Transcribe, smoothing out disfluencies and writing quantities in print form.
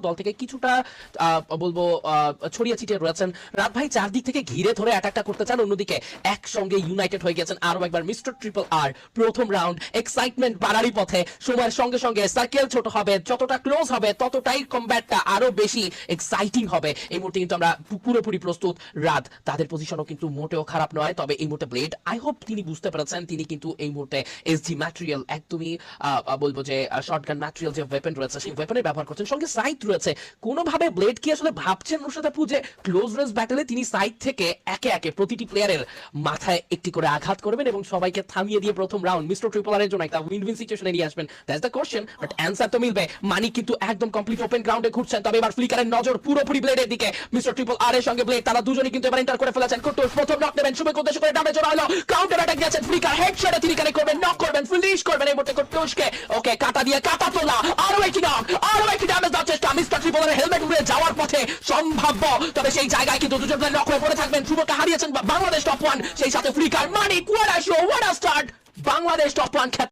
দল থেকে কিছুটা বলবো ছড়িয়ে ছিটিয়ে রয়েছেন। রাত ভাই চারদিক থেকে ঘিরে ধরে অ্যাটাকটা করতে চান, অন্যদিকে একসঙ্গে ইউনাইটেড হয়ে গেছেন আরো একবার মিস্টার ট্রিপল আর। প্রথম রাউন্ড এক্সাইটমেন্ট বাড়ারই পথে, সময়ের সঙ্গে সঙ্গে সার্কেল ছোট হবে, যতটা ক্লোজ হবে ততটাই কমব্যাটটা আরো বেশি এক্সাইটিং হবে। এই মুহূর্তে কিন্তু আমরা পুরোপুরি প্রস্তুত। রাত তাদের পজিশনও কিন্তু মোটেও খারাপ নয়, তবে এই মুহূর্তে ব্লেড আই হোপ তিনি বুঝতে পেরেছেন তিনি কিন্তু এই মুহূর্তে এসজি ম্যাটেরিয়াল একদমই বলবো যে শর্টগান ম্যাটেরিয়াল যে ওয়েপন রয়েছে সেই ওয়েপনের ব্যবহার করছেন, সঙ্গে সাইড রয়েছে। কোনোভাবে ব্লেড কি আসলে ভাবছেন নুসরাত আপু যে ক্লোজ রেঞ্জ ব্যাটলে তিনি সাইড থেকে একে একে প্রতিটি প্লেয়ারের মাথায় একটি করে আঘাত করবেন এবং সবাইকে থামিয়ে দিয়ে প্রথম রাউন্ড মিস্টার ট্রিপল আর এর জন্য একটা উইন উইন সিচুয়েশনে নিয়ে আসবেন? That's the question, but answer তো মিলবে। মানি কিন্তু একদম কমপ্লিট ওপেন গ্রাউন্ডে ঘুরছেন, তবে এবার ফ্লিকারের নজর পুরোপুরি ব্লেডের দিকে। মিস্টার ট্রিপল আর এর সঙ্গে ব্লেড তারা দুজনেই কিন্তু এবার এন্টার করে ফেলেছেন। কুটুস প্রথম নক নেবেন, শুভকে উদ্দেশ্য করে ড্যামেজ করা হলো, কাউন্টার অ্যাটাক দিয়েছেন ফ্লিকার, হেডশটে তিনি কানেক্ট করবেন, নক করবেন, ফিনিশ করবেন এই মুহূর্তে কুটুসকে। ওকে, কাটা দিয়ে কাটা তোলা, আরো একটি নক, আরো একটি ড্যামেজ দেওয়ার চেষ্টা। মিস্টার ট্রিপলের হেলমেট উড়ে যাওয়ার পথে সম্ভাব্য, তবে সেই জায়গায় কিন্তু দুজন প্লেয়ার নক হয়ে পড়ে থাকবেন। শুভকে হারিয়েছেন বাংলাদেশ টপ 1, সেই সাথে flicker. Money quad show, what a start! Bangladesh top 1